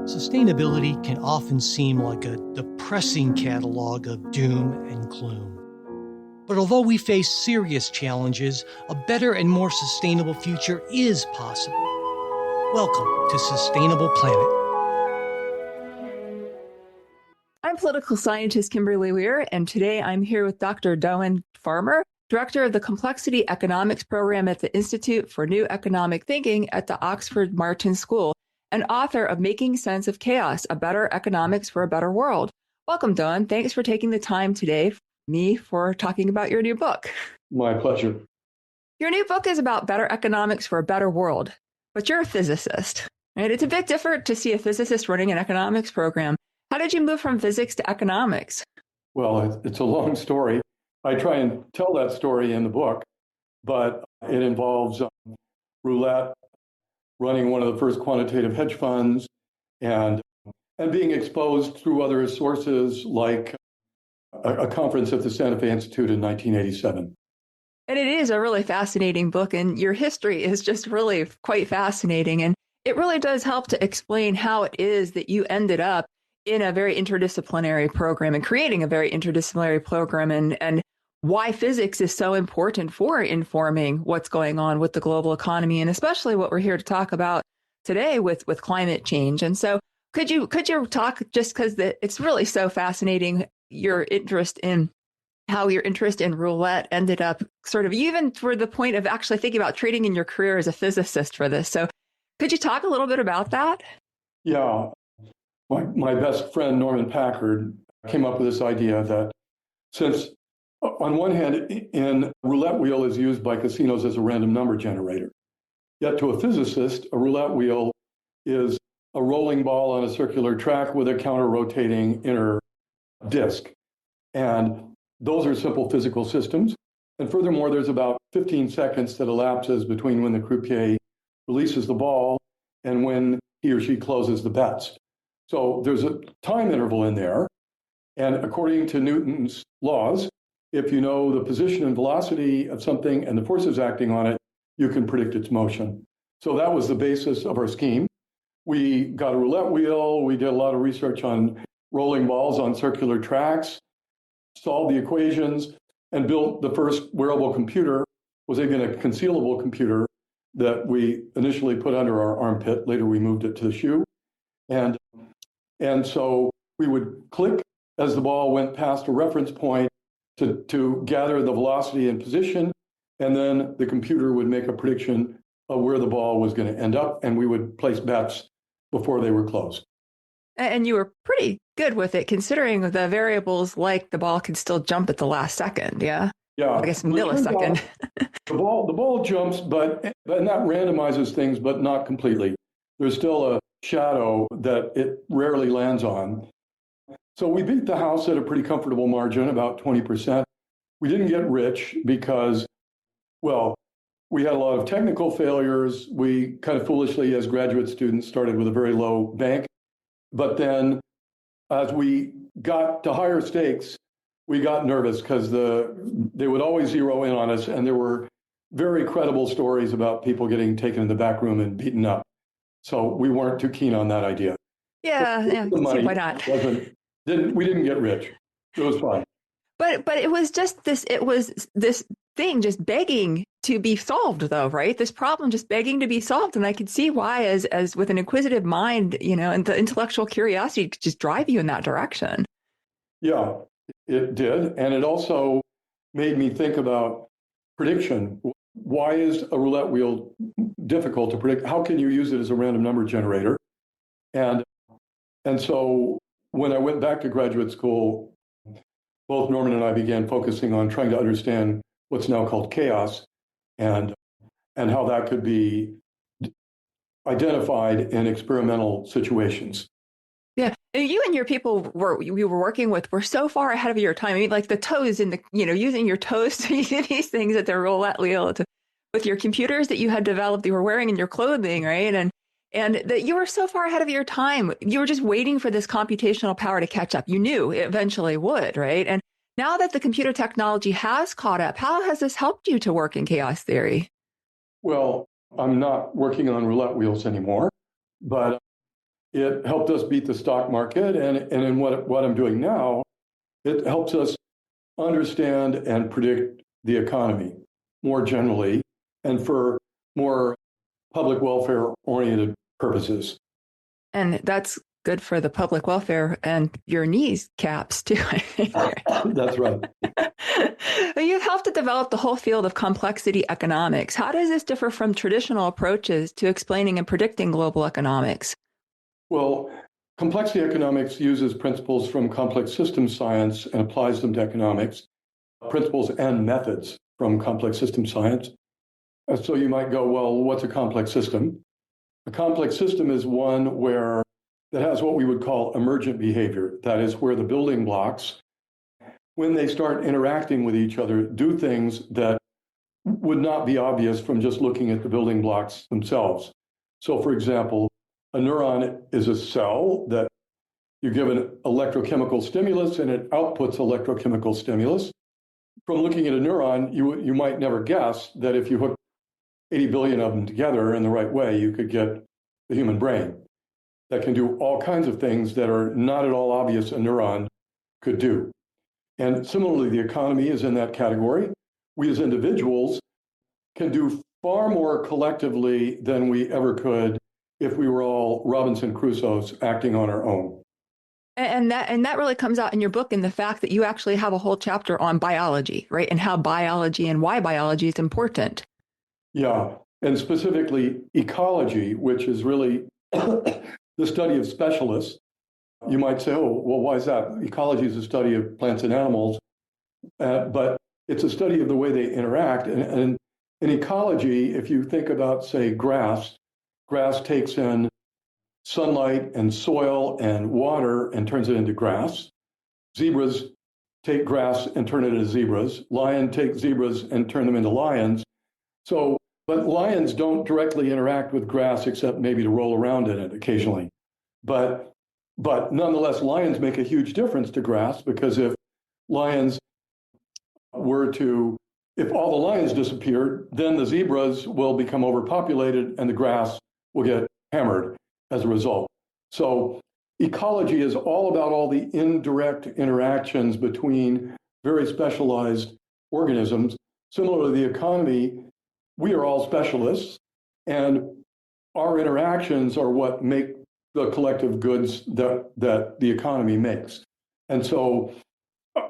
Sustainability can often seem like a depressing catalog of doom and gloom. But although we face serious challenges, a better and more sustainable future is possible. Welcome to Sustainable Planet. I'm political scientist Kimberly Weir, and today I'm here with Dr. Doan Farmer, Director of the Complexity Economics Program at the Institute for New Economic Thinking at the Oxford Martin School, and author of Making Sense of Chaos, A Better Economics for a Better World. Welcome, Doan. Thanks for taking the time today for talking about your new book. My pleasure. Your new book is about better economics for a better world, but you're a physicist, right? It's a bit different to see a physicist running an economics program. How did you move from physics to economics? Well, it's a long story. I try and tell that story in the book, but it involves roulette, running one of the first quantitative hedge funds, and being exposed through other sources like a conference at the Santa Fe Institute in 1987. And it is a really fascinating book, and your history is just really quite fascinating. And it really does help to explain how it is that you ended up in a very interdisciplinary program and creating a very interdisciplinary program, and why physics is so important for informing what's going on with the global economy, and especially what we're here to talk about today with climate change. And so could you talk, just because it's really so fascinating, your interest in how your interest in roulette ended up sort of even for the point of actually thinking about trading in your career as a physicist for this. So could you talk a little bit about that? Yeah. My best friend, Norman Packard, came up with this idea that since on one hand, in roulette wheel is used by casinos as a random number generator. Yet to a physicist, a roulette wheel is a rolling ball on a circular track with a counter-rotating inner disk. And those are simple physical systems. And furthermore, there's about 15 seconds that elapses between when the croupier releases the ball and when he or she closes the bets. So there's a time interval in there. And according to Newton's laws, if you know the position and velocity of something and the forces acting on it, you can predict its motion. So that was the basis of our scheme. We got a roulette wheel. We did a lot of research on rolling balls on circular tracks, solved the equations, and built the first wearable computer. It was even a concealable computer that we initially put under our armpit. Later, we moved it to the shoe. And so we would click as the ball went past a reference point to gather the velocity and position, and then the computer would make a prediction of where the ball was going to end up, and we would place bets before they were closed. And you were pretty good with it, considering the variables like the ball can still jump at the last second, yeah? Yeah. I guess millisecond. The ball jumps, and that randomizes things, but not completely. There's still a shadow that it rarely lands on. So we beat the house at a pretty comfortable margin, about 20%. We didn't get rich because, well, we had a lot of technical failures. We kind of foolishly, as graduate students, started with a very low bank. But then as we got to higher stakes, we got nervous because they would always zero in on us. And there were very credible stories about people getting taken in the back room and beaten up. So we weren't too keen on that idea. Yeah, why not? We didn't get rich. It was fun. But it was just this, it was this thing just begging to be solved, though, right? This problem just begging to be solved. And I could see why, as with an inquisitive mind, and the intellectual curiosity could just drive you in that direction. Yeah, it did. And it also made me think about prediction. Why is a roulette wheel difficult to predict? How can you use it as a random number generator? And so when I went back to graduate school, both Norman and I began focusing on trying to understand what's now called chaos and how that could be identified in experimental situations. Yeah, and you and your people you were working with were so far ahead of your time. I mean, like the toes in the, using your toes to do these things at the roulette wheel with your computers that you had developed, you were wearing in your clothing, right? And that you were so far ahead of your time. You were just waiting for this computational power to catch up. You knew it eventually would, right? And now that the computer technology has caught up, how has this helped you to work in chaos theory? Well, I'm not working on roulette wheels anymore, but it helped us beat the stock market. And in what I'm doing now, it helps us understand and predict the economy more generally and for more public welfare oriented purposes. And that's good for the public welfare and your kneecaps too. That's right. You've helped to develop the whole field of complexity economics. How does this differ from traditional approaches to explaining and predicting global economics? Well, complexity economics uses principles from complex system science and applies them to economics, principles and methods from complex system science. So you might go, well, what's a complex system? A complex system is one that has what we would call emergent behavior. That is where the building blocks, when they start interacting with each other, do things that would not be obvious from just looking at the building blocks themselves. So for example, a neuron is a cell that you give an electrochemical stimulus and it outputs electrochemical stimulus. From looking at a neuron, you might never guess that if you hook 80 billion of them together in the right way, you could get the human brain that can do all kinds of things that are not at all obvious a neuron could do. And similarly, the economy is in that category. We as individuals can do far more collectively than we ever could if we were all Robinson Crusoes acting on our own. And that really comes out in your book in the fact that you actually have a whole chapter on biology, right? And how biology and why biology is important. Yeah, and specifically ecology, which is really the study of specialists. You might say, oh, well, why is that? Ecology is a study of plants and animals, but it's a study of the way they interact. And in ecology, if you think about, say, grass takes in sunlight and soil and water and turns it into grass. Zebras take grass and turn it into zebras. Lion take zebras and turn them into lions. But lions don't directly interact with grass except maybe to roll around in it occasionally. But nonetheless, lions make a huge difference to grass because if all the lions disappeared, then the zebras will become overpopulated and the grass will get hammered as a result. So ecology is all about all the indirect interactions between very specialized organisms. Similarly, the economy, we are all specialists, and our interactions are what make the collective goods that the economy makes. And so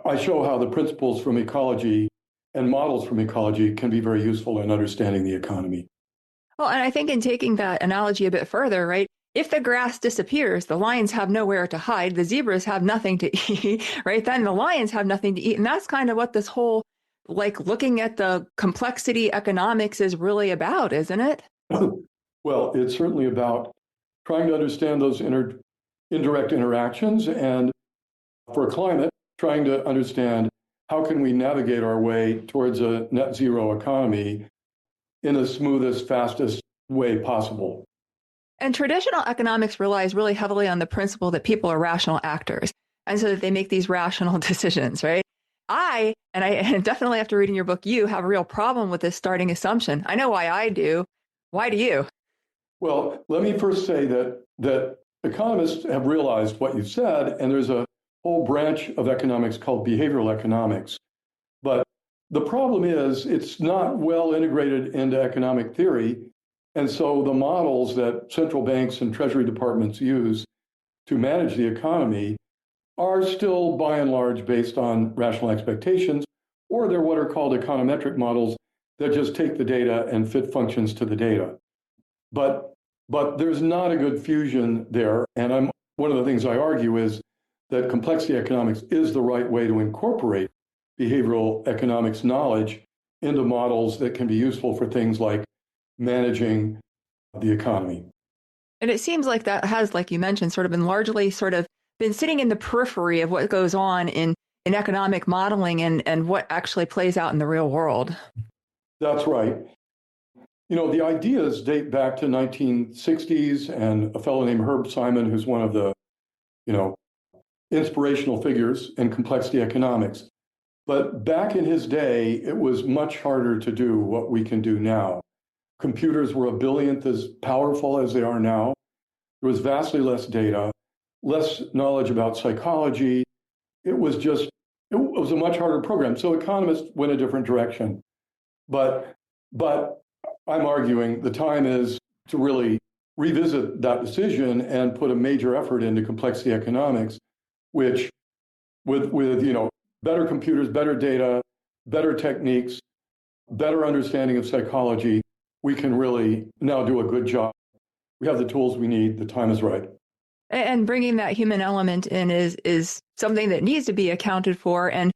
I show how the principles from ecology and models from ecology can be very useful in understanding the economy. Well, and I think in taking that analogy a bit further, right? If the grass disappears, the lions have nowhere to hide, the zebras have nothing to eat, right? Then the lions have nothing to eat. And that's kind of what this whole, like, looking at the complexity economics is really about, isn't it? Well, it's certainly about trying to understand those indirect interactions, and for climate, trying to understand how can we navigate our way towards a net zero economy in the smoothest, fastest way possible. And traditional economics relies really heavily on the principle that people are rational actors, and so that they make these rational decisions, right? I definitely after reading your book, you have a real problem with this starting assumption. I know why I do. Why do you? Well, let me first say that economists have realized what you said, and there's a whole branch of economics called behavioral economics. But the problem is it's not well integrated into economic theory. And so the models that central banks and treasury departments use to manage the economy are still by and large based on rational expectations, or they're what are called econometric models that just take the data and fit functions to the data. But there's not a good fusion there. And one of the things I argue is that complexity economics is the right way to incorporate behavioral economics knowledge into models that can be useful for things like managing the economy. And it seems like that has, like you mentioned, sort of been largely been sitting in the periphery of what goes on in economic modeling and what actually plays out in the real world. That's right. You know, the ideas date back to 1960s, and a fellow named Herb Simon, who's one of the, inspirational figures in complexity economics. But back in his day, it was much harder to do what we can do now. Computers were a billionth as powerful as they are now. There was vastly less data, less knowledge about psychology. It was a much harder program. So economists went a different direction. But I'm arguing the time is to really revisit that decision and put a major effort into complexity economics, which with better computers, better data, better techniques, better understanding of psychology, we can really now do a good job. We have the tools we need. The time is right. And bringing that human element in is something that needs to be accounted for. And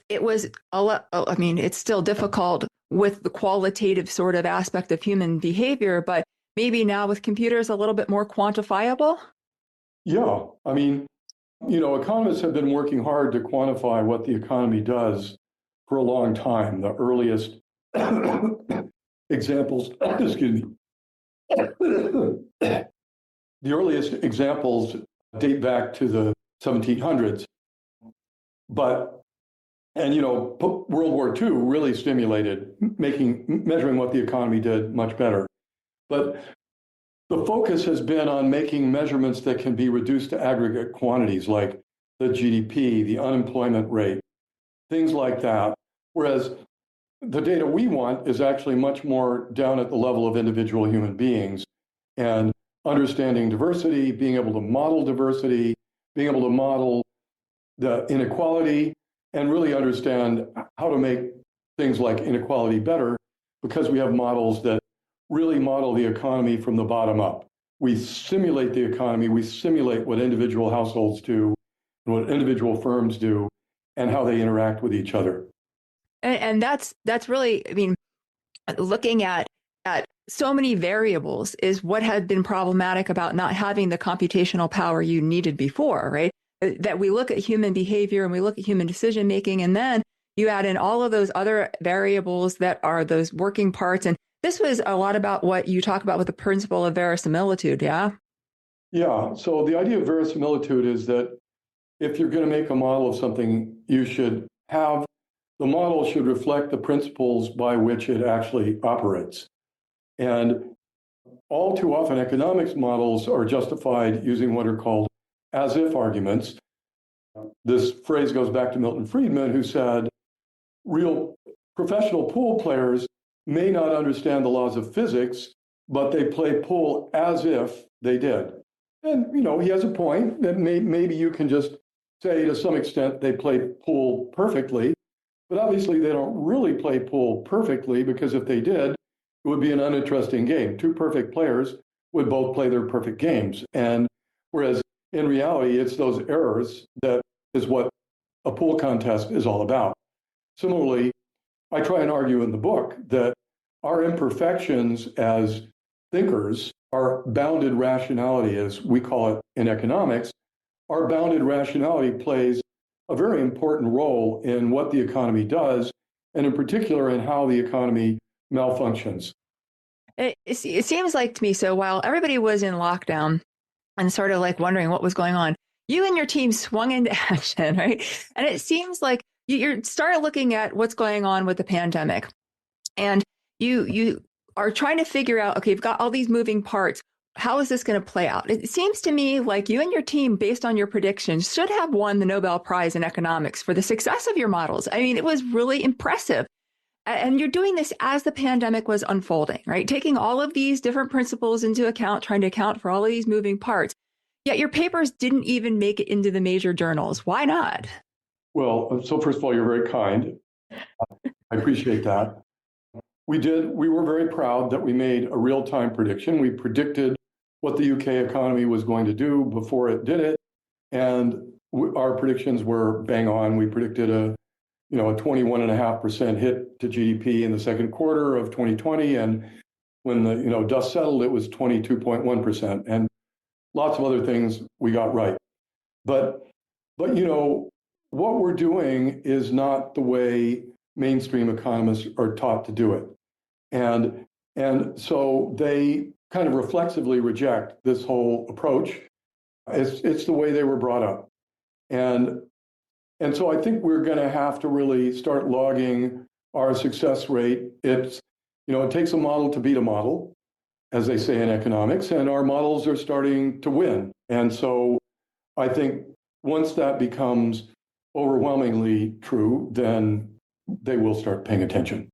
it was a lot. I mean, it's still difficult with the qualitative sort of aspect of human behavior, but maybe now with computers a little bit more quantifiable. Yeah, I mean, economists have been working hard to quantify what the economy does for a long time. The earliest examples, excuse me, the earliest examples date back to the 1700s. World War II really stimulated measuring what the economy did much better. But the focus has been on making measurements that can be reduced to aggregate quantities like the GDP, the unemployment rate, things like that. Whereas the data we want is actually much more down at the level of individual human beings and understanding diversity, being able to model diversity, being able to model the inequality, and really understand how to make things like inequality better, because we have models that really model the economy from the bottom up. We simulate the economy, we simulate what individual households do, and what individual firms do, and how they interact with each other. And that's really, I mean, looking at so many variables is what had been problematic about not having the computational power you needed before, right? That we look at human behavior and we look at human decision making, and then you add in all of those other variables that are those working parts. And this was a lot about what you talk about with the principle of verisimilitude, yeah? Yeah, so the idea of verisimilitude is that if you're going to make a model of something, the model should reflect the principles by which it actually operates. And all too often, economics models are justified using what are called as-if arguments. This phrase goes back to Milton Friedman, who said, real professional pool players may not understand the laws of physics, but they play pool as if they did. And, he has a point that maybe you can just say to some extent they play pool perfectly, but obviously they don't really play pool perfectly, because if they did, it would be an uninteresting game. Two perfect players would both play their perfect games. And whereas in reality, it's those errors that is what a pool contest is all about. Similarly, I try and argue in the book that our imperfections as thinkers, our bounded rationality, as we call it in economics, our bounded rationality plays a very important role in what the economy does, and in particular in how the economy malfunctions. It seems like to me, so while everybody was in lockdown and sort of like wondering what was going on, you and your team swung into action, right? And it seems like you started looking at what's going on with the pandemic, and you are trying to figure out, okay, you've got all these moving parts. How is this going to play out? It seems to me like you and your team, based on your predictions, should have won the Nobel Prize in economics for the success of your models. I mean, it was really impressive. And you're doing this as the pandemic was unfolding, right? Taking all of these different principles into account, trying to account for all of these moving parts. Yet your papers didn't even make it into the major journals. Why not? Well, so first of all, you're very kind. I appreciate that. We were very proud that we made a real-time prediction. We predicted what the UK economy was going to do before it did it. And our predictions were bang on. We predicted a 21.5% hit to GDP in the second quarter of 2020. And when the dust settled, it was 22.1%. And lots of other things we got right. But what we're doing is not the way mainstream economists are taught to do it. And so they kind of reflexively reject this whole approach. It's the way they were brought up. And so I think we're going to have to really start logging our success rate. It takes a model to beat a model. as they say in economics, and our models are starting to win. And so I think once that becomes overwhelmingly true, then they will start paying attention.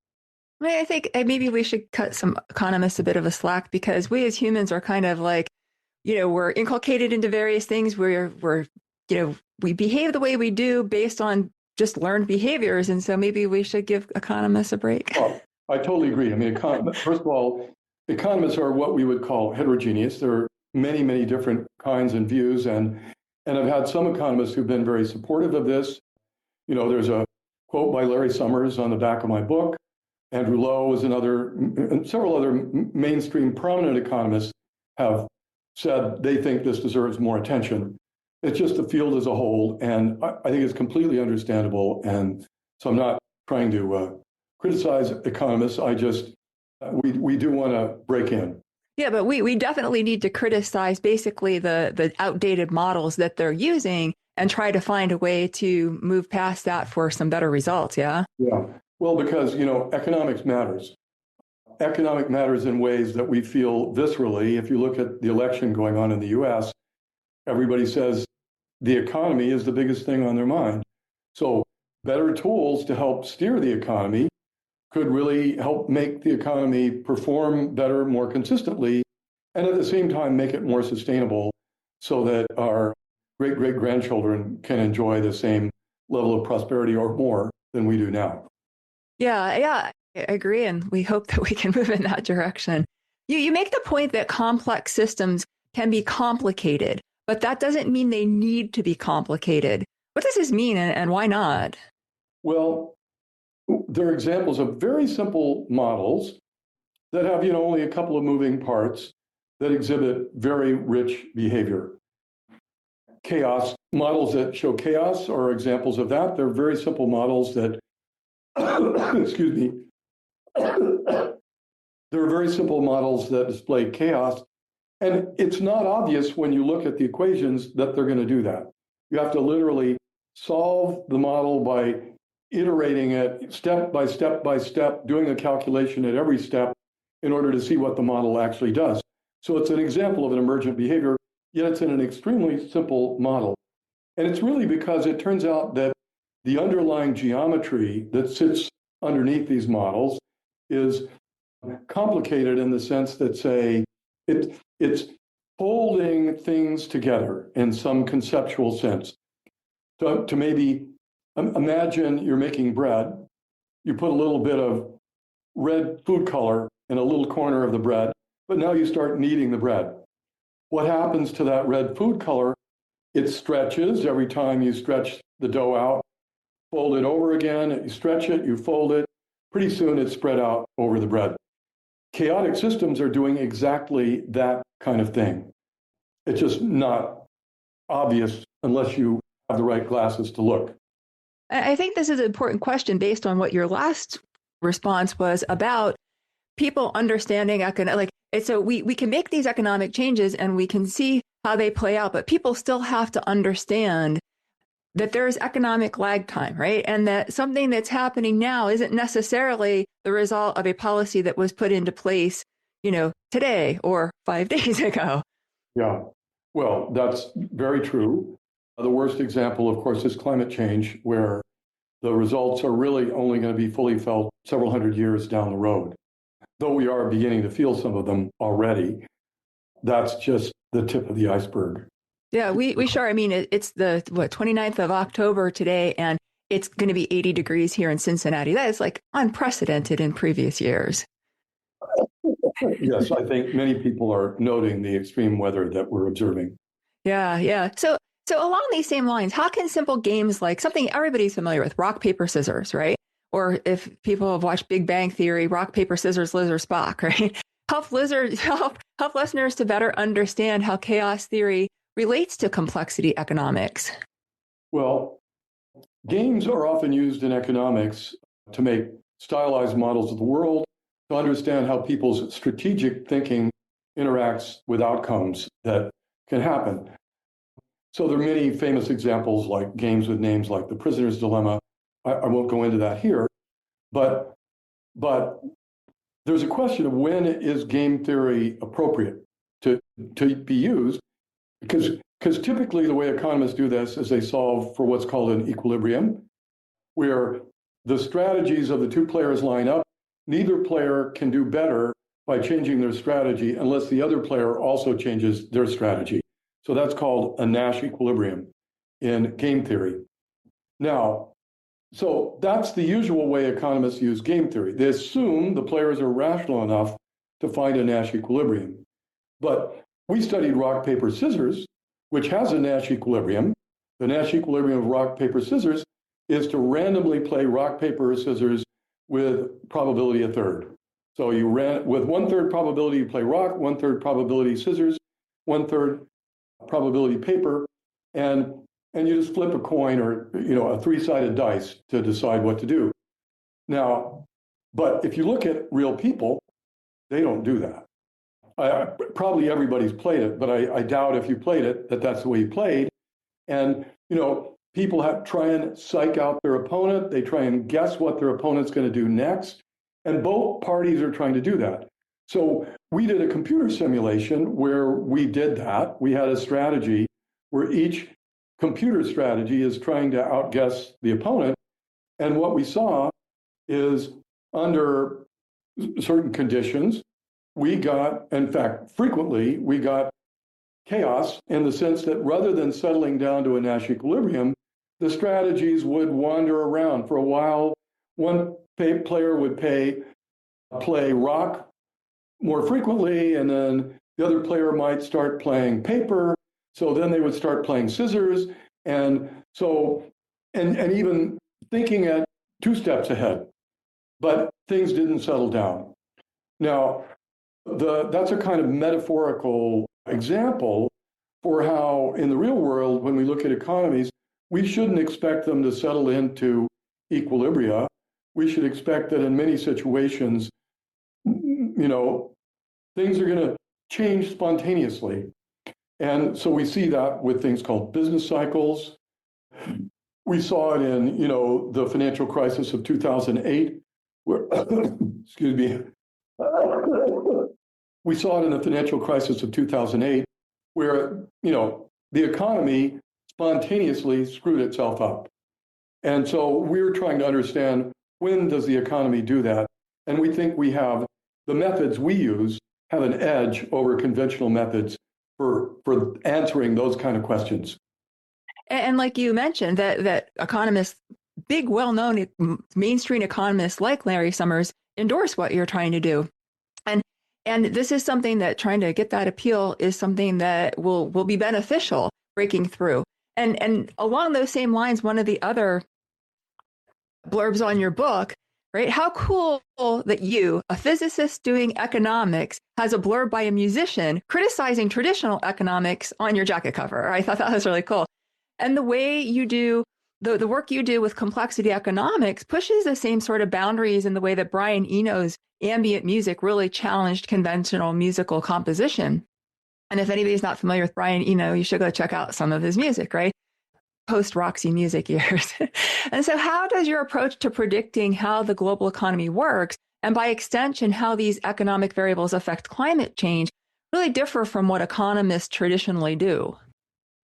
I think maybe we should cut some economists a bit of a slack because we as humans are kind of like, we're inculcated into various things. We behave the way we do based on just learned behaviors. And so maybe we should give economists a break. Well, I totally agree. I mean, first of all, economists are what we would call heterogeneous. There are many, many different kinds and views. And I've had some economists who've been very supportive of this. There's a quote by Larry Summers on the back of my book. Andrew Lo is another, and several other mainstream prominent economists have said they think this deserves more attention. It's just the field as a whole, and I think it's completely understandable. And so I'm not trying to criticize economists. We do want to break in. Yeah, but we definitely need to criticize basically the outdated models that they're using and try to find a way to move past that for some better results. Yeah. Yeah. Well, because, economics matters. Economic matters in ways that we feel viscerally. If you look at the election going on in the US, everybody says the economy is the biggest thing on their mind. So better tools to help steer the economy could really help make the economy perform better, more consistently, and at the same time make it more sustainable so that our great-great-grandchildren can enjoy the same level of prosperity or more than we do now. Yeah, I agree. And we hope that we can move in that direction. You make the point that complex systems can be complicated, but that doesn't mean they need to be complicated. What does this mean and why not? Well, there are examples of very simple models that have, only a couple of moving parts that exhibit very rich behavior. Chaos models that show chaos are examples of that. They're very simple models that excuse me. There are very simple models that display chaos. And it's not obvious when you look at the equations that they're going to do that. You have to literally solve the model by iterating it step by step by step, doing a calculation at every step in order to see what the model actually does. So it's an example of an emergent behavior, yet it's in an extremely simple model. And it's really because it turns out that the underlying geometry that sits underneath these models is complicated in the sense that, say, it's folding things together in some conceptual sense. To maybe imagine you're making bread, you put a little bit of red food color in a little corner of the bread, but now you start kneading the bread. What happens to that red food color? It stretches every time you stretch the dough out. Fold it over again, you stretch it, you fold it. Pretty soon it's spread out over the bread. Chaotic systems are doing exactly that kind of thing. It's just not obvious unless you have the right glasses to look. I think this is an important question based on what your last response was about people understanding so we can make these economic changes and we can see how they play out, but people still have to understand that there's economic lag time, right? And that something that's happening now isn't necessarily the result of a policy that was put into place, today or 5 days ago. Yeah, well, that's very true. The worst example, of course, is climate change, where the results are really only going to be fully felt several hundred years down the road. Though we are beginning to feel some of them already, that's just the tip of the iceberg. Yeah, we sure. I mean, it's the 29th of October today, and it's going to be 80 degrees here in Cincinnati. That is like unprecedented in previous years. Yes, I think many people are noting the extreme weather that we're observing. Yeah. So along these same lines, how can simple games like something everybody's familiar with, rock, paper, scissors, right? Or if people have watched Big Bang Theory, rock, paper, scissors, Liz or Spock, right? Help listeners to better understand how chaos theory relates to complexity economics. Well, games are often used in economics to make stylized models of the world, to understand how people's strategic thinking interacts with outcomes that can happen. So there are many famous examples like games with names like The Prisoner's Dilemma. I won't go into that here, but there's a question of when is game theory appropriate to be used, because typically the way economists do this is they solve for what's called an equilibrium, where the strategies of the two players line up. Neither player can do better by changing their strategy unless the other player also changes their strategy. So that's called a Nash equilibrium in game theory. Now, so that's the usual way economists use game theory. They assume the players are rational enough to find a Nash equilibrium. But we studied rock, paper, scissors, which has a Nash equilibrium. The Nash equilibrium of rock, paper, scissors is to randomly play rock, paper, or scissors with probability a third. So you ran with 1/3 probability you play rock, 1/3 probability scissors, 1/3 probability paper, and you just flip a coin or a three-sided dice to decide what to do. Now, but if you look at real people, they don't do that. Probably everybody's played it, but I doubt if you played it that's the way you played. And people try and psych out their opponent. They try and guess what their opponent's going to do next. And both parties are trying to do that. So we did a computer simulation where we did that. We had a strategy where each computer strategy is trying to outguess the opponent. And what we saw is under certain conditions, we got, in fact, frequently, we got chaos in the sense that rather than settling down to a Nash equilibrium, the strategies would wander around. For a while, one player would play rock more frequently, and then the other player might start playing paper. So then they would start playing scissors. And so, and even thinking at 2 steps ahead, but things didn't settle down. Now, that's a kind of metaphorical example for how in the real world, when we look at economies, we shouldn't expect them to settle into equilibria. We should expect that in many situations, things are going to change spontaneously. And so we see that with things called business cycles. We saw it in, the financial crisis of 2008, where, excuse me. We saw it in the financial crisis of 2008, where, the economy spontaneously screwed itself up. And so we're trying to understand, when does the economy do that? And we think we have the methods we use have an edge over conventional methods for answering those kind of questions. And like you mentioned, that economists, big, well-known mainstream economists like Larry Summers, endorse what you're trying to do. And this is something that trying to get that appeal is something that will be beneficial breaking through. And along those same lines, one of the other blurbs on your book, right? How cool that you, a physicist doing economics, has a blurb by a musician criticizing traditional economics on your jacket cover. I thought that was really cool. And the way you do the work you do with complexity economics pushes the same sort of boundaries in the way that Brian Eno's ambient music really challenged conventional musical composition. And if anybody's not familiar with Brian Eno, you should go check out some of his music, right? Post-Roxy music years. And so how does your approach to predicting how the global economy works, and by extension, how these economic variables affect climate change, really differ from what economists traditionally do?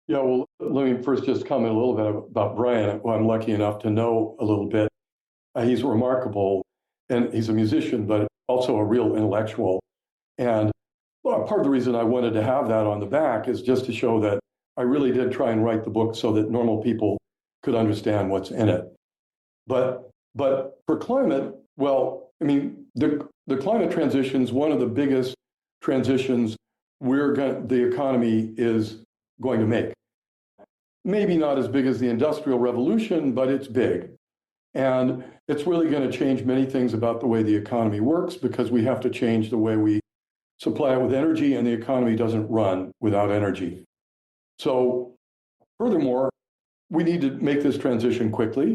Yeah, well, let me first just comment a little bit about Brian, who I'm lucky enough to know a little bit. He's remarkable, and he's a musician, but also a real intellectual. And part of the reason I wanted to have that on the back is just to show that I really did try and write the book so that normal people could understand what's in it. But for climate, well, I mean, the climate transition is one of the biggest transitions the economy is going to make. Maybe not as big as the Industrial Revolution, but it's big. And it's really going to change many things about the way the economy works, because we have to change the way we supply it with energy, and the economy doesn't run without energy. So furthermore, we need to make this transition quickly.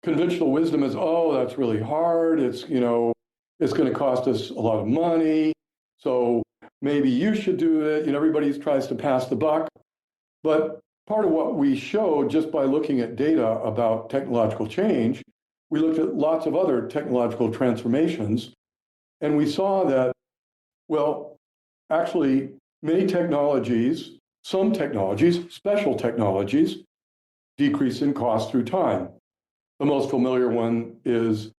Conventional wisdom is, that's really hard. It's going to cost us a lot of money. So maybe you should do it. Everybody tries to pass the buck. But part of what we showed just by looking at data about technological change, we looked at lots of other technological transformations. And we saw that, well, actually, many technologies, some technologies, special technologies, decrease in cost through time. The most familiar one is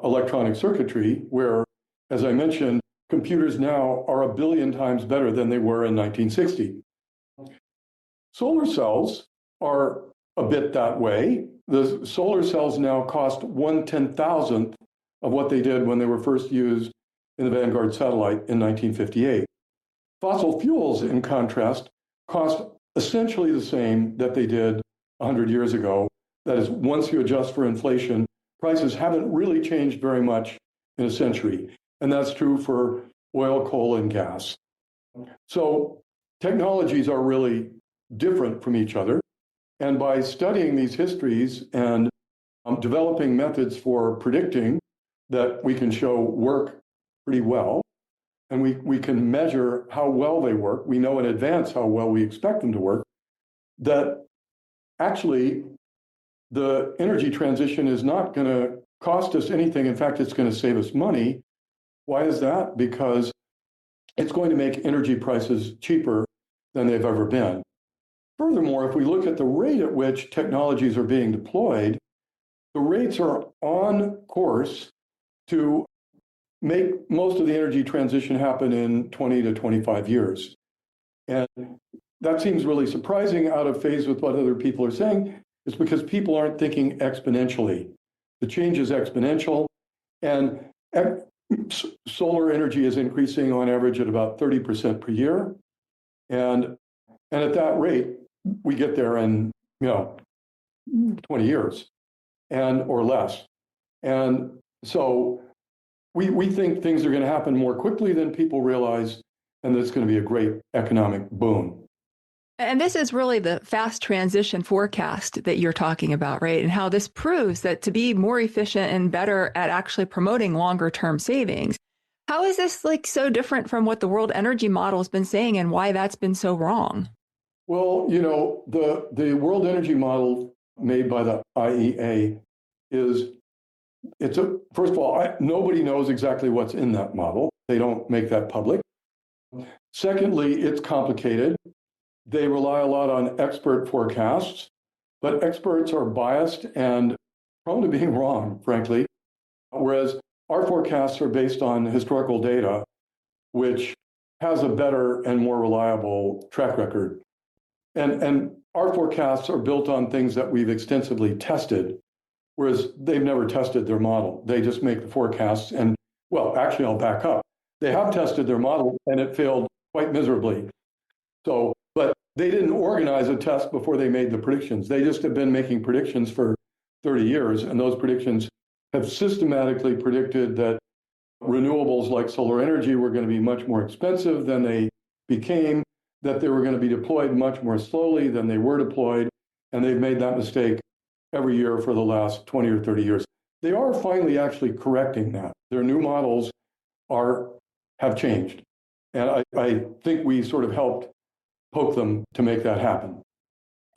electronic circuitry, where, as I mentioned, computers now are 1 billion times better than they were in 1960. Solar cells are a bit that way. The solar cells now cost 1/10,000th of what they did when they were first used in the Vanguard satellite in 1958. Fossil fuels, in contrast, cost essentially the same that they did 100 years ago. That is, once you adjust for inflation, prices haven't really changed very much in a century. And that's true for oil, coal, and gas. So technologies are really different from each other. And by studying these histories and developing methods for predicting that we can show work pretty well, and we can measure how well they work, we know in advance how well we expect them to work, that actually the energy transition is not going to cost us anything. In fact, it's going to save us money. Why is that? Because it's going to make energy prices cheaper than they've ever been. Furthermore, if we look at the rate at which technologies are being deployed, the rates are on course to make most of the energy transition happen in 20 to 25 years. And that seems really surprising, out of phase with what other people are saying. It's because people aren't thinking exponentially. The change is exponential, and solar energy is increasing on average at about 30% per year. And at that rate, we get there in 20 years or less. And so we think things are going to happen more quickly than people realize, and that's going to be a great economic boom. And this is really the fast transition forecast that you're talking about, right? And how this proves that to be more efficient and better at actually promoting longer term savings. How is this so different from what the World Energy Model has been saying, and why that's been so wrong? Well, the World Energy Model made by the IEA first of all, nobody knows exactly what's in that model. They don't make that public. Secondly, it's complicated. They rely a lot on expert forecasts, but experts are biased and prone to being wrong, frankly, whereas our forecasts are based on historical data, which has a better and more reliable track record. And our forecasts are built on things that we've extensively tested, whereas they've never tested their model. They just make the forecasts. And, well, actually, I'll back up. They have tested their model, and it failed quite miserably. But they didn't organize a test before they made the predictions. They just have been making predictions for 30 years, and those predictions have systematically predicted that renewables like solar energy were going to be much more expensive than they became, that they were going to be deployed much more slowly than they were deployed, and they've made that mistake every year for the last 20 or 30 years. They are finally actually correcting that. Their new models have changed, and I think we sort of helped poke them to make that happen.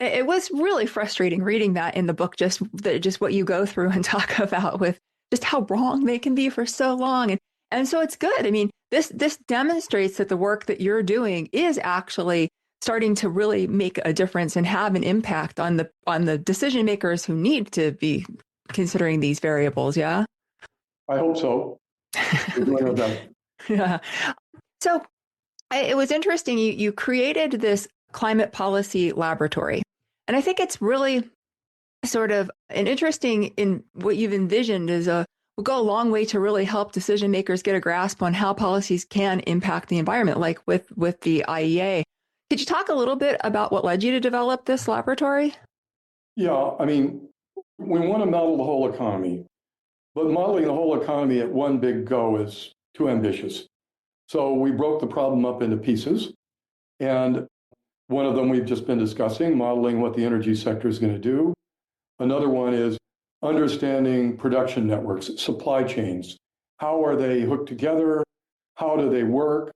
It was really frustrating reading that in the book, just what you go through and talk about with just how wrong they can be for so long. And so it's good. I mean, this demonstrates that the work that you're doing is actually starting to really make a difference and have an impact on the decision makers who need to be considering these variables. Yeah. I hope so. Yeah. So it was interesting. You created this climate policy laboratory. And I think it's really sort of an interesting in what you've envisioned will go a long way to really help decision makers get a grasp on how policies can impact the environment, like with the IEA. Could you talk a little bit about what led you to develop this laboratory? Yeah, I mean, we want to model the whole economy, but modeling the whole economy at one big go is too ambitious. So we broke the problem up into pieces. And one of them we've just been discussing, modeling what the energy sector is going to do. Another one is understanding production networks, supply chains. How are they hooked together? How do they work?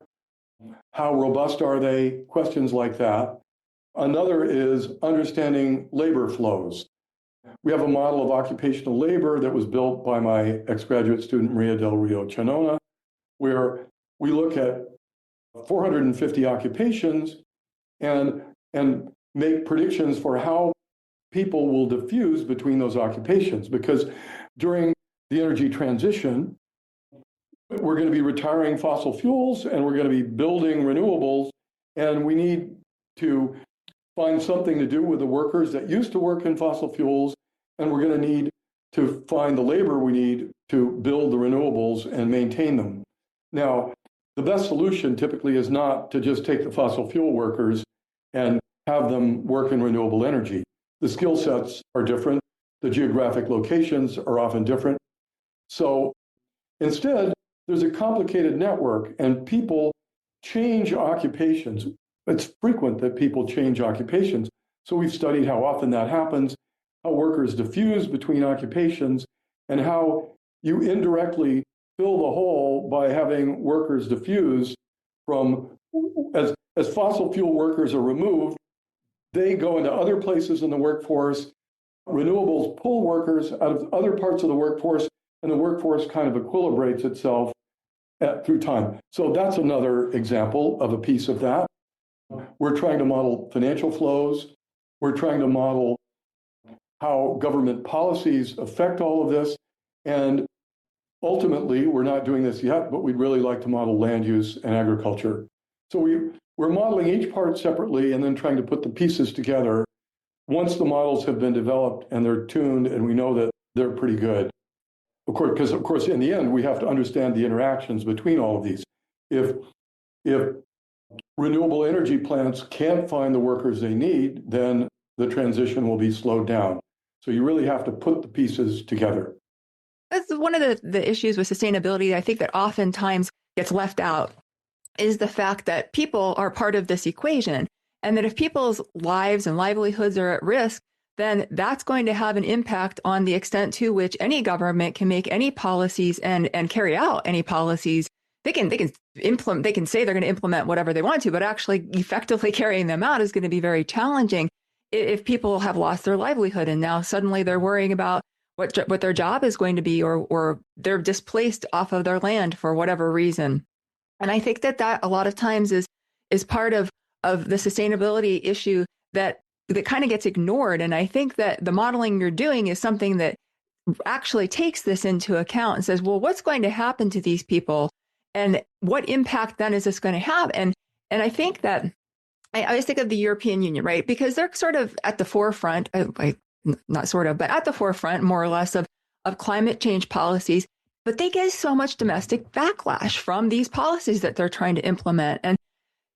How robust are they? Questions like that. Another is understanding labor flows. We have a model of occupational labor that was built by my ex-graduate student, Maria del Rio Chanona, where we look at 450 occupations and make predictions for how people will diffuse between those occupations. Because during the energy transition, we're going to be retiring fossil fuels and we're going to be building renewables, and we need to find something to do with the workers that used to work in fossil fuels, and we're going to need to find the labor we need to build the renewables and maintain them. Now, the best solution typically is not to just take the fossil fuel workers and have them work in renewable energy. The skill sets are different. The geographic locations are often different. So instead, there's a complicated network, and people change occupations. It's frequent that people change occupations. So we've studied how often that happens, how workers diffuse between occupations, and how you indirectly fill the hole by having workers diffuse from, as fossil fuel workers are removed, they go into other places in the workforce. Renewables pull workers out of other parts of the workforce, and the workforce kind of equilibrates itself through time. So that's another example of a piece of that. We're trying to model financial flows. We're trying to model how government policies affect all of this. And ultimately, we're not doing this yet, but we'd really like to model land use and agriculture. So we're modeling each part separately and then trying to put the pieces together once the models have been developed and they're tuned and we know that they're pretty good. Of course, because of course, in the end, we have to understand the interactions between all of these. If renewable energy plants can't find the workers they need, then the transition will be slowed down. So you really have to put the pieces together. That's one of the issues with sustainability, I think, that oftentimes gets left out, is the fact that people are part of this equation, and that if people's lives and livelihoods are at risk, then that's going to have an impact on the extent to which any government can make any policies and carry out any policies. They can implement, they can say they're going to implement whatever they want to, but actually effectively carrying them out is going to be very challenging if people have lost their livelihood and now suddenly they're worrying about what their job is going to be, or they're displaced off of their land for whatever reason. And I think that a lot of times is part of the sustainability issue that kind of gets ignored. And I think that the modeling you're doing is something that actually takes this into account and says, well, what's going to happen to these people? And what impact then is this going to have? And I think that I always think of the European Union, right? Because they're sort of at the forefront, not sort of, but at the forefront, more or less, of climate change policies. But they get so much domestic backlash from these policies that they're trying to implement. And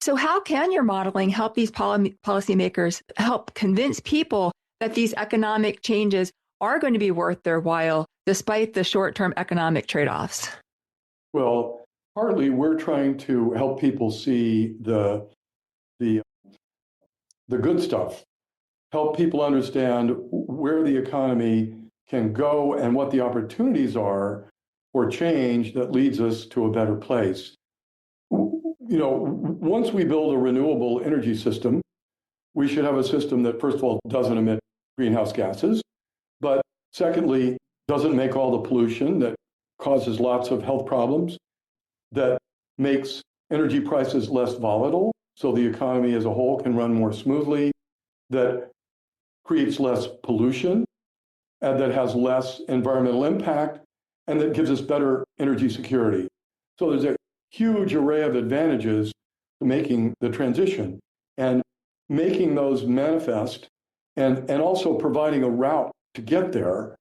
so how can your modeling help these policymakers help convince people that these economic changes are going to be worth their while, despite the short-term economic trade-offs? Well, partly we're trying to help people see the good stuff, help people understand where the economy can go and what the opportunities are for change that leads us to a better place. You know, once we build a renewable energy system, we should have a system that, first of all, doesn't emit greenhouse gases, but secondly, doesn't make all the pollution that causes lots of health problems, that makes energy prices less volatile so the economy as a whole can run more smoothly, that creates less pollution, and that has less environmental impact, and that gives us better energy security. So there's a huge array of advantages to making the transition and making those manifest, and also providing a route to get there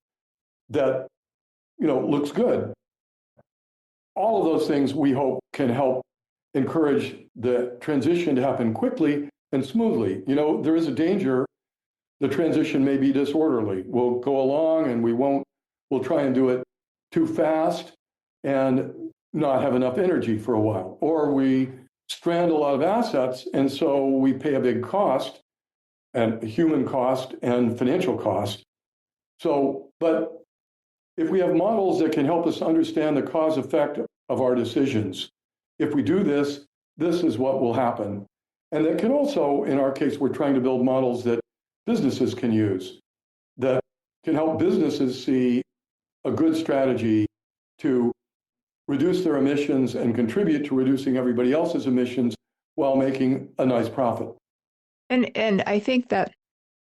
that, you know, looks good. All of those things we hope can help encourage the transition to happen quickly and smoothly. You know, there is a danger the transition may be disorderly. We'll go along and we'll try and do it too fast and not have enough energy for a while. Or we strand a lot of assets, and so we pay a big cost, and human cost and financial cost. So, but if we have models that can help us understand the cause effect of our decisions, if we do this, this is what will happen. And that can also, in our case, we're trying to build models that businesses can use, that can help businesses see a good strategy to reduce their emissions and contribute to reducing everybody else's emissions while making a nice profit. And I think that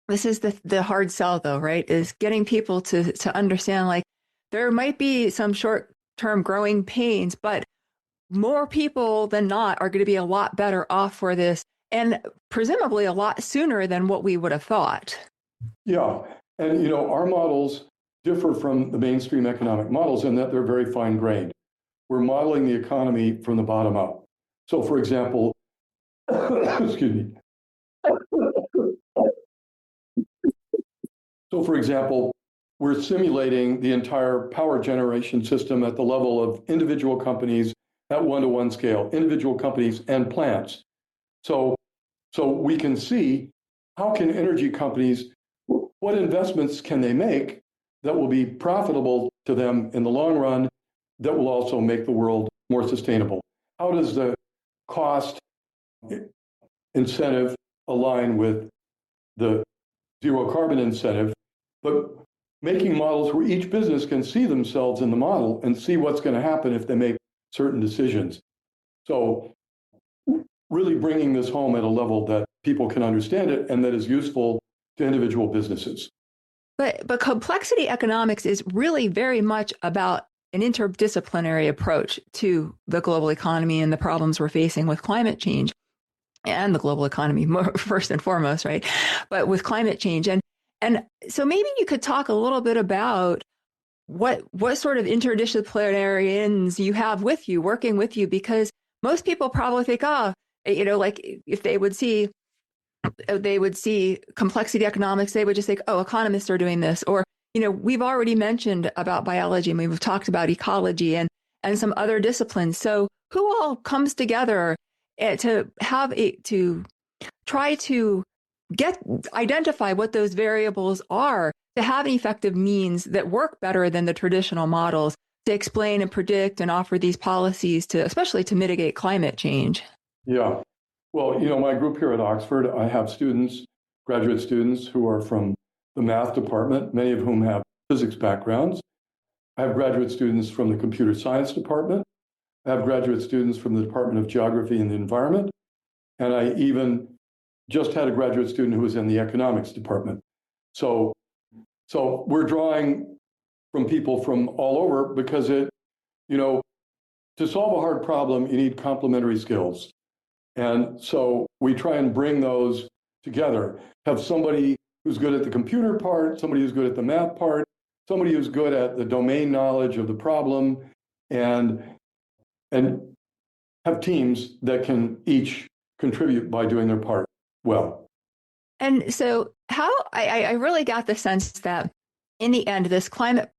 this is the hard sell, though, right? Is getting people to understand, like, there might be some short-term growing pains, but more people than not are going to be a lot better off for this, and presumably a lot sooner than what we would have thought. Yeah, and our models differ from the mainstream economic models in that they're very fine-grained. We're modeling the economy from the bottom up. So, for example, excuse me. So, for example, we're simulating the entire power generation system at the level of individual companies at one-to-one scale, individual companies and plants. So we can see how can energy companies, what investments can they make that will be profitable to them in the long run, that will also make the world more sustainable? How does the cost incentive align with the zero carbon incentive? But making models where each business can see themselves in the model and see what's going to happen if they make certain decisions. So really bringing this home at a level that people can understand it and that is useful to individual businesses. But complexity economics is really very much about an interdisciplinary approach to the global economy and the problems we're facing with climate change and the global economy, first and foremost, right? But with climate change. And so maybe you could talk a little bit about what sort of interdisciplinarians you have with you, working with you, because most people probably think, like if they would see complexity economics, they would just think, oh, economists are doing this. Or, we've already mentioned about biology and we've talked about ecology and some other disciplines. So who all comes together to try to identify what those variables are to have an effective means that work better than the traditional models to explain and predict and offer these policies especially to mitigate climate change? Yeah. Well, my group here at Oxford, I have students, graduate students who are from the math department, many of whom have physics backgrounds. I have graduate students from the computer science department. I have graduate students from the Department of Geography and the Environment. And I even just had a graduate student who was in the economics department. So we're drawing from people from all over because to solve a hard problem, you need complementary skills. And so we try and bring those together. Have somebody who's good at the computer part, somebody who's good at the math part, somebody who's good at the domain knowledge of the problem, and have teams that can each contribute by doing their part well. And so I really got the sense that in the end, this climate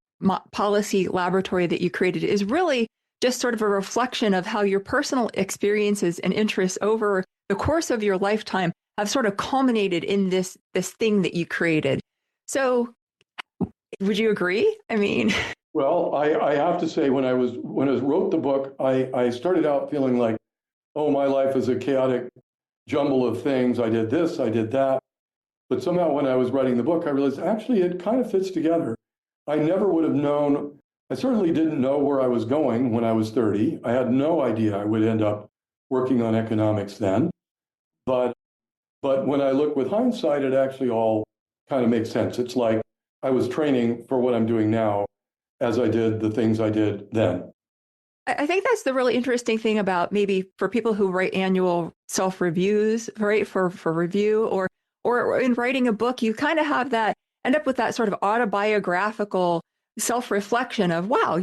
policy laboratory that you created is really just sort of a reflection of how your personal experiences and interests over the course of your lifetime have sort of culminated in this thing that you created. So would you agree? I mean, well, I have to say, when I wrote the book, I started out feeling like, oh, my life is a chaotic jumble of things. I did this, I did that. But somehow when I was writing the book, I realized actually it kind of fits together. I never would have known, I certainly didn't know where I was going when I was 30. I had no idea I would end up working on economics then. But when I look with hindsight, it actually all kind of makes sense. It's like I was training for what I'm doing now as I did the things I did then. I think that's the really interesting thing about maybe for people who write annual self-reviews, right, for review, or in writing a book, you kind of have that, end up with that sort of autobiographical self-reflection of, wow,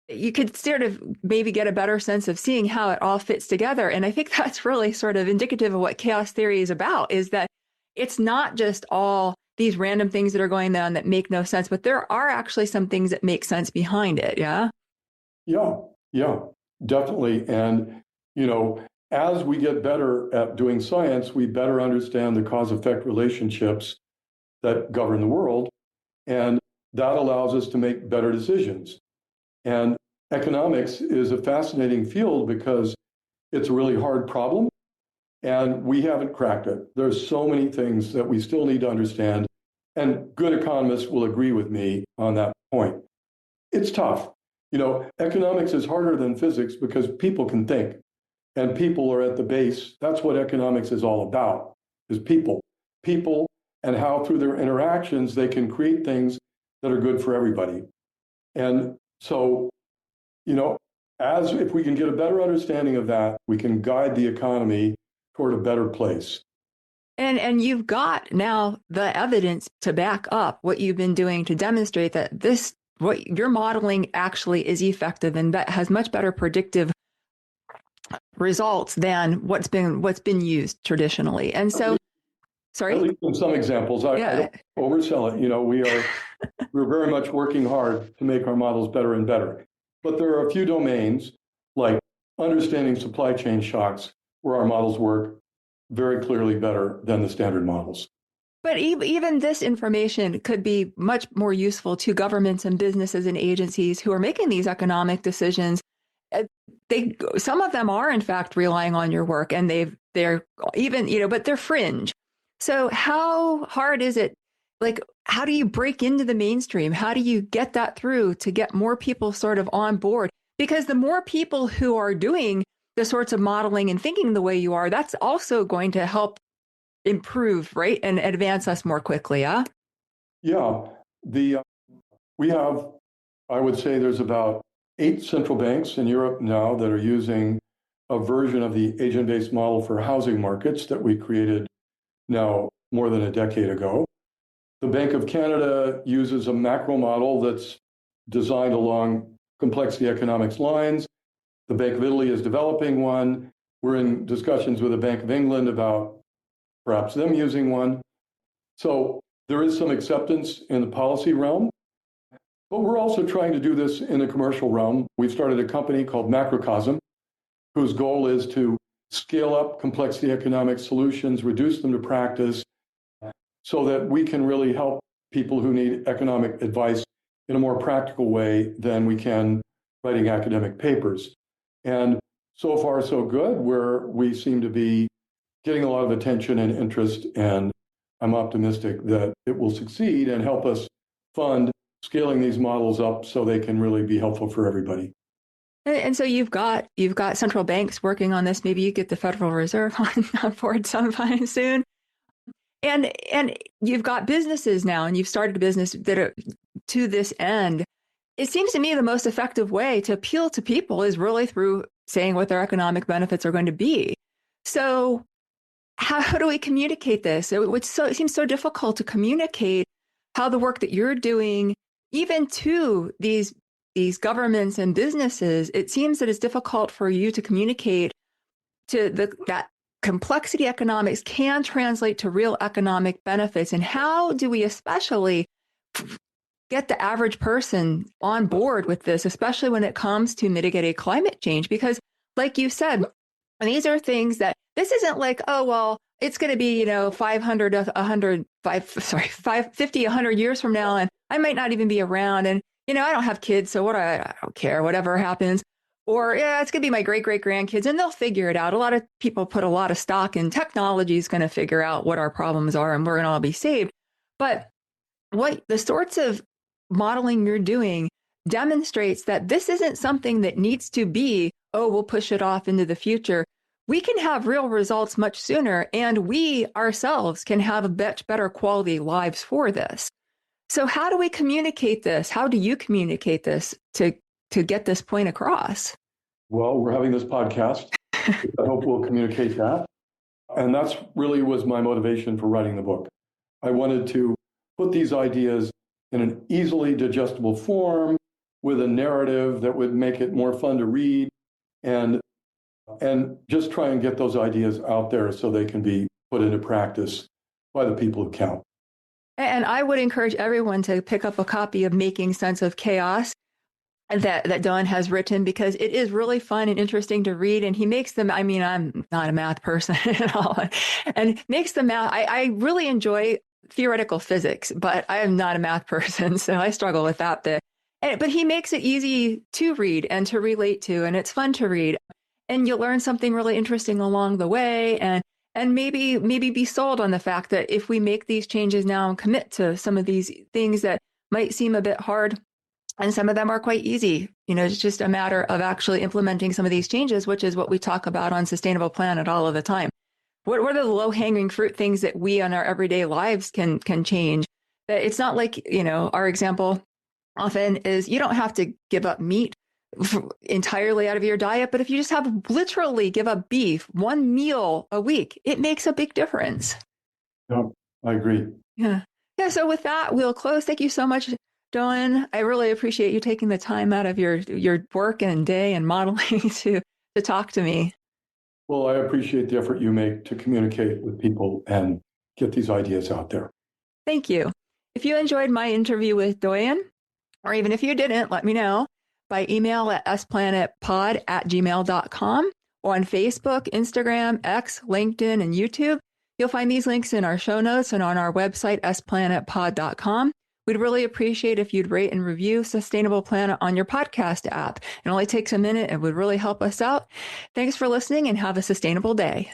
you could sort of maybe get a better sense of seeing how it all fits together. And I think that's really sort of indicative of what chaos theory is about, is that it's not just all these random things that are going on that make no sense, but there are actually some things that make sense behind it. Yeah. Yeah, definitely. And, as we get better at doing science, we better understand the cause-effect relationships that govern the world. And that allows us to make better decisions. And economics is a fascinating field because it's a really hard problem and we haven't cracked it. There's so many things that we still need to understand. And good economists will agree with me on that point. It's tough. Economics is harder than physics because people can think, and people are at the base. That's what economics is all about, is people, and how through their interactions, they can create things that are good for everybody. And so, as if we can get a better understanding of that, we can guide the economy toward a better place. And you've got now the evidence to back up what you've been doing to demonstrate that what you're modeling actually is effective and that has much better predictive results than what's been used traditionally. And so, sorry. At least in some examples, I don't oversell it. We're very much working hard to make our models better and better. But there are a few domains like understanding supply chain shocks where our models work very clearly better than the standard models. But even this information could be much more useful to governments and businesses and agencies who are making these economic decisions. Some of them are in fact relying on your work, and they're even, but they're fringe. So how hard is it? Like, how do you break into the mainstream? How do you get that through to get more people sort of on board? Because the more people who are doing the sorts of modeling and thinking the way you are, that's also going to help improve, right? And advance us more quickly, huh? Yeah. We have, I would say there's about 8 central banks in Europe now that are using a version of the agent-based model for housing markets that we created now more than a decade ago. The Bank of Canada uses a macro model that's designed along complexity economics lines. The Bank of Italy is developing one. We're in discussions with the Bank of England about perhaps them using one. So there is some acceptance in the policy realm, but we're also trying to do this in the commercial realm. We've started a company called Macrocosm, whose goal is to scale up complexity economic solutions, reduce them to practice, so that we can really help people who need economic advice in a more practical way than we can writing academic papers. And so far, so good, where we seem to be getting a lot of attention and interest, and I'm optimistic that it will succeed and help us fund scaling these models up so they can really be helpful for everybody. And so you've got central banks working on this. Maybe you get the Federal Reserve on board sometime soon. And you've got businesses now, and you've started a business that are to this end. It seems to me the most effective way to appeal to people is really through saying what their economic benefits are going to be. So how do we communicate this? It seems so difficult to communicate how the work that you're doing, even to these governments and businesses. It seems that it's difficult for you to communicate to that complexity economics can translate to real economic benefits. And how do we especially get the average person on board with this, especially when it comes to mitigating climate change? Because like you said, these are things that this isn't like, oh, well, it's going to be, 50, 100 years from now, and I might not even be around. And, I don't have kids, so I don't care, whatever happens. Or, yeah, it's going to be my great-great-grandkids, and they'll figure it out. A lot of people put a lot of stock in technology is going to figure out what our problems are, and we're going to all be saved. But what the sorts of modeling you're doing demonstrates that this isn't something that needs to be, oh, we'll push it off into the future. We can have real results much sooner, and we ourselves can have a much better quality lives for this. So how do we communicate this? How do you communicate this to get this point across? Well, we're having this podcast. I hope we'll communicate that. And that's really was my motivation for writing the book. I wanted to put these ideas in an easily digestible form with a narrative that would make it more fun to read, and just try and get those ideas out there so they can be put into practice by the people who count. And I would encourage everyone to pick up a copy of Making Sense of Chaos that Don has written, because it is really fun and interesting to read. And he makes them, I'm not a math person at all, and makes the math. I really enjoy theoretical physics, but I am not a math person, so I struggle with that bit. But he makes it easy to read and to relate to, and it's fun to read. And you'll learn something really interesting along the way, and maybe be sold on the fact that if we make these changes now and commit to some of these things that might seem a bit hard, and some of them are quite easy, It's just a matter of actually implementing some of these changes, which is what we talk about on Sustainable Planet all of the time. What are the low-hanging fruit things that we on our everyday lives can change? That it's not like, our example often is you don't have to give up meat entirely out of your diet, but if you just have literally give up beef, one meal a week, it makes a big difference. Yeah, I agree. Yeah. So with that, we'll close. Thank you so much, Doan. I really appreciate you taking the time out of your work and day and modeling to talk to me. Well, I appreciate the effort you make to communicate with people and get these ideas out there. Thank you. If you enjoyed my interview with Doan, or even if you didn't, let me know by email at splanetpod@gmail.com or on Facebook, Instagram, X, LinkedIn, and YouTube. You'll find these links in our show notes and on our website, splanetpod.com. We'd really appreciate if you'd rate and review Sustainable Planet on your podcast app. It only takes a minute and would really help us out. Thanks for listening and have a sustainable day.